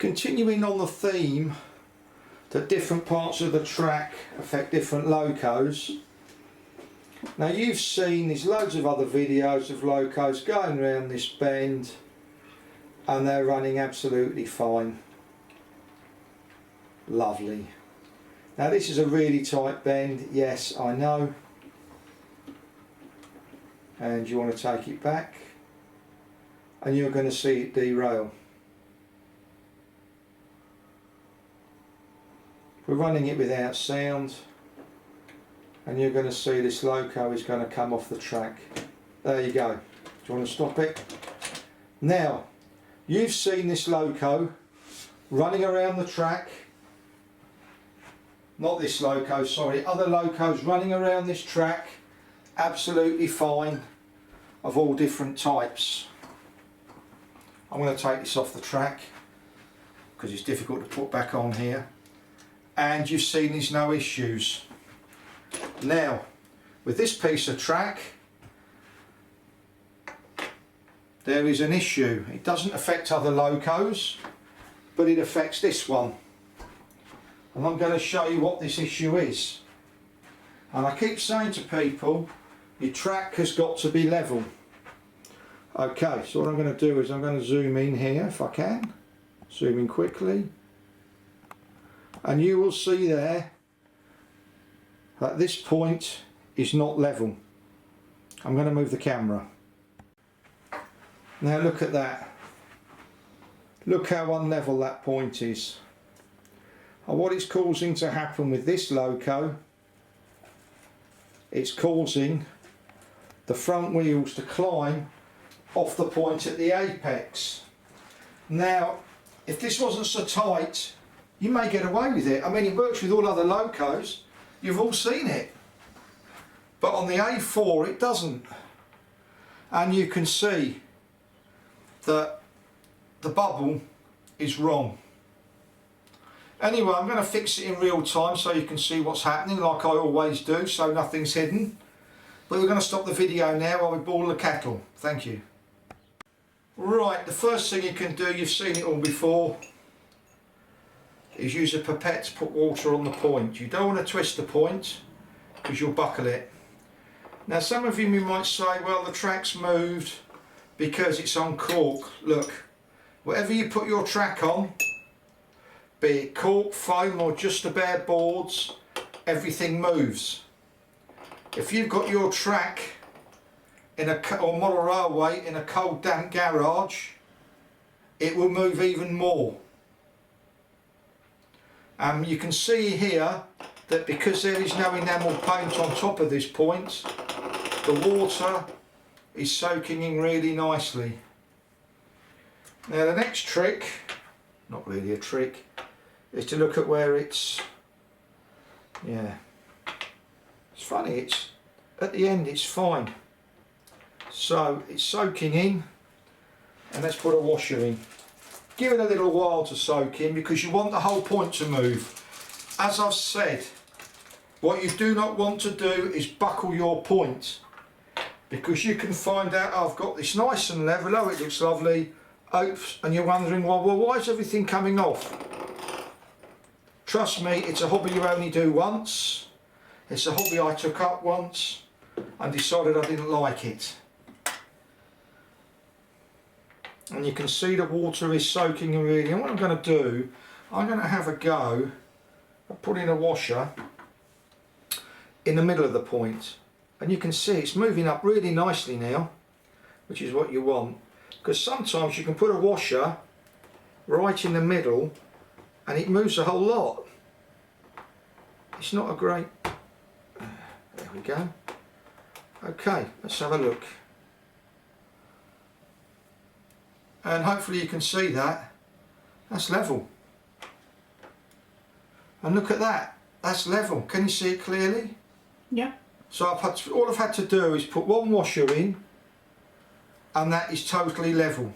Continuing on the theme that different parts of the track affect different locos. Now you've seen, there's loads of other videos of locos going around this bend and they're running absolutely fine. Lovely. Now this is a really tight bend, yes I know. And you want to take it back and you're going to see it derail. We're running it without sound and you're going to see this loco is going to come off the track. There you go. Do you want to stop it? Now, you've seen this loco running around the track. Not this loco, sorry, other locos running around this track absolutely fine, of all different types. I'm going to take this off the track because it's difficult to put back on here. And you've seen there's no issues. Now with this piece of track there is an issue. It doesn't affect other locos but it affects this one, and I'm going to show you what this issue is. And I keep saying to people, your track has got to be level. Okay, so what I'm going to do is I'm going to zoom in here if I can, zoom in quickly. And you will see there that this point is not level. I'm going to move the camera. Now look at that. Look how unlevel that point is. And what it's causing to happen with this loco, it's causing the front wheels to climb off the point at the apex. Now if this wasn't so tight, you may get away with it. I mean, it works with all other locos, you've all seen it. But on the A4 it doesn't. And you can see that the bubble is wrong. Anyway, I'm going to fix it in real time so you can see what's happening, like I always do, so nothing's hidden. But we're going to stop the video now while we boil the kettle. Thank you. Right, the first thing you can do, you've seen it all before, is use a pipette to put water on the point. You don't want to twist the point because you'll buckle it. Now some of you might say, well, the track's moved because it's on cork. Look, whatever you put your track on, be it cork, foam or just the bare boards, everything moves. If you've got your track in or model railway in a cold damp garage, it will move even more. You can see here that because there is no enamel paint on top of this point, the water is soaking in really nicely. Now the next trick, not really a trick, is to look at where it's, yeah, it's funny, it's at the end it's fine. So it's soaking in, and let's put a washer in. Give it a little while to soak in because you want the whole point to move. As I've said, what you do not want to do is buckle your point, because you can find out, oh, I've got this nice and level, oh it looks lovely, oops, and you're wondering, well why is everything coming off? Trust me, it's a hobby you only do once. It's a hobby I took up once and decided I didn't like it. And you can see the water is soaking in really. And what I'm going to do, I'm going to have a go at putting a washer in the middle of the point. And you can see it's moving up really nicely now, which is what you want. Because sometimes you can put a washer right in the middle and it moves a whole lot. It's not a great... There we go. Okay, let's have a look. And hopefully you can see that. That's level. And look at that. That's level. Can you see it clearly? Yeah. So all I've had to do is put one washer in and that is totally level.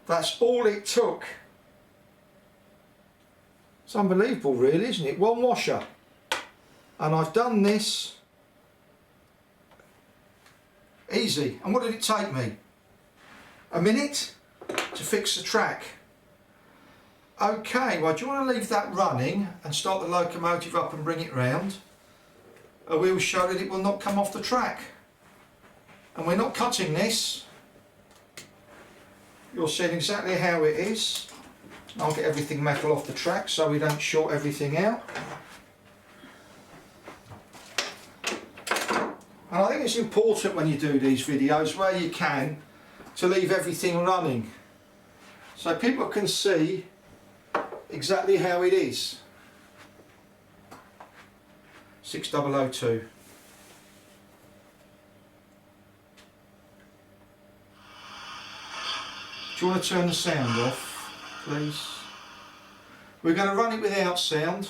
That's all it took. It's unbelievable really, isn't it? One washer. And I've done this easy. And what did it take me? A minute to fix the track. Okay, well, do you want to leave that running and start the locomotive up and bring it round? We will show that it will not come off the track. And we're not cutting this. You'll see exactly how it is. I'll get everything metal off the track so we don't short everything out. And I think it's important when you do these videos, where you can, to leave everything running, so people can see exactly how it is. 6002. Do you want to turn the sound off, please? We're going to run it without sound.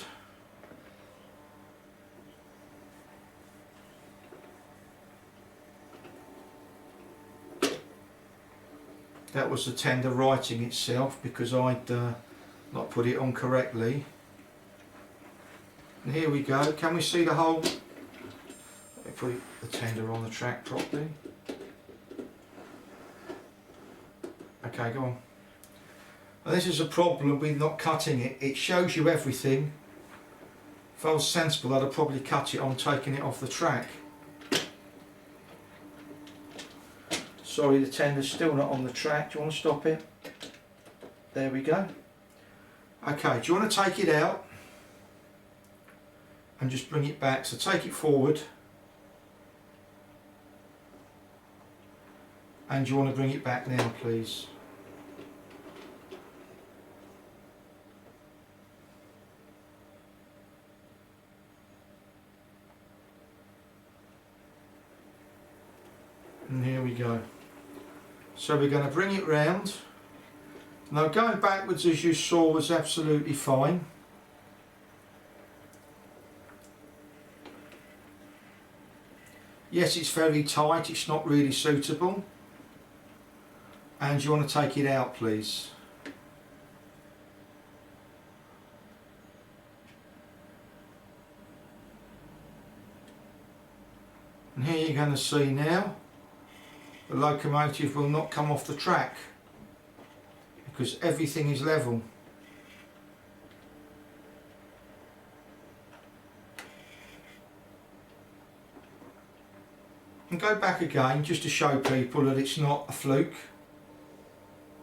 That was the tender writing itself because I'd not put it on correctly. And here we go. Can we see the whole? Let me put the tender on the track properly. Okay, go on. Well, this is a problem with not cutting it. It shows you everything. If I was sensible, I'd have probably cut it on taking it off the track. Sorry, the tender's still not on the track. Do you want to stop it? There we go. Okay, do you want to take it out and just bring it back? So take it forward. And you want to bring it back now, please. And here we go. So we're going to bring it round. Now going backwards, as you saw, was absolutely fine. Yes, it's very tight, it's not really suitable. And you want to take it out, please. And here you're going to see now, the locomotive will not come off the track because everything is level. And go back again just to show people that it's not a fluke.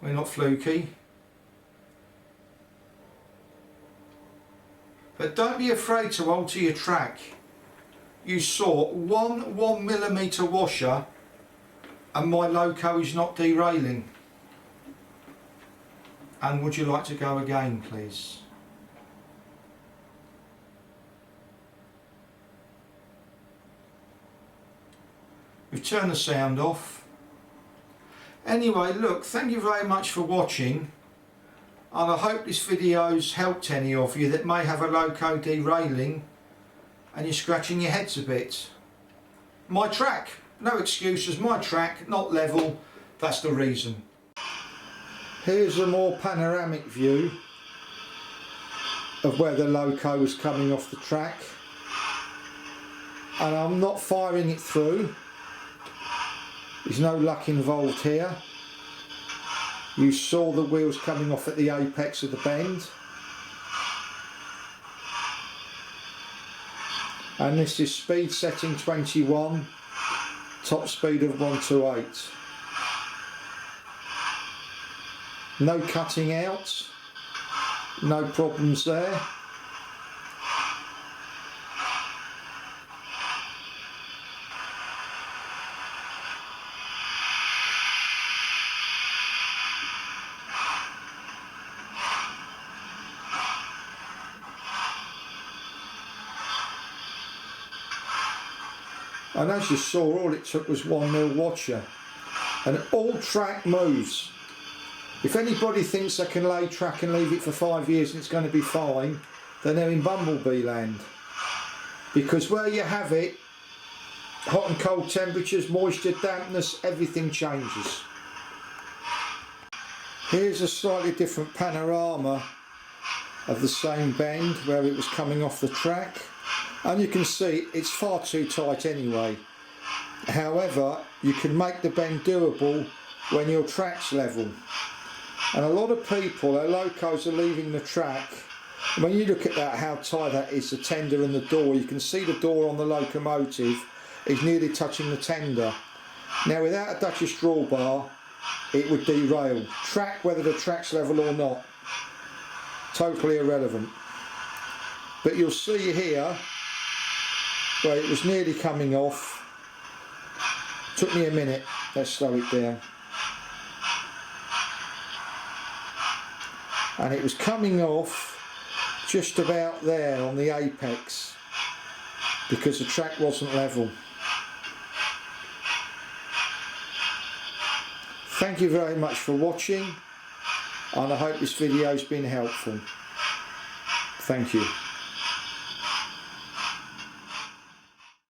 We're not fluky. But don't be afraid to alter your track. You saw one 1mm washer and my loco is not derailing. And would you like to go again, please? We've turned the sound off. Anyway, look, thank you very much for watching, and I hope this video's helped any of you that may have a loco derailing and you're scratching your heads a bit. My track, no excuses, my track, not level, that's the reason. Here's a more panoramic view of where the loco is coming off the track, and I'm not firing it through. There's no luck involved here. You saw the wheels coming off at the apex of the bend. And this is speed setting 21, top speed of 128. No cutting out, no problems there. And as you saw, all it took was 1mm washer, and all track moves. If anybody thinks they can lay track and leave it for 5 years and it's going to be fine, then they're in bumblebee land. Because where you have it, hot and cold temperatures, moisture, dampness, everything changes. Here's a slightly different panorama of the same bend where it was coming off the track. And you can see it's far too tight anyway. However, you can make the bend doable when your track's level. And a lot of people, their locos are leaving the track. When you look at that, how tight that is, the tender and the door, you can see the door on the locomotive is nearly touching the tender. Now without a Dutchess drawbar, it would derail. Track, whether the track's level or not, totally irrelevant. But you'll see here where it was nearly coming off. Took me a minute. Let's slow it down. And it was coming off just about there on the apex because the track wasn't level. Thank you very much for watching, and I hope this video has been helpful. Thank you.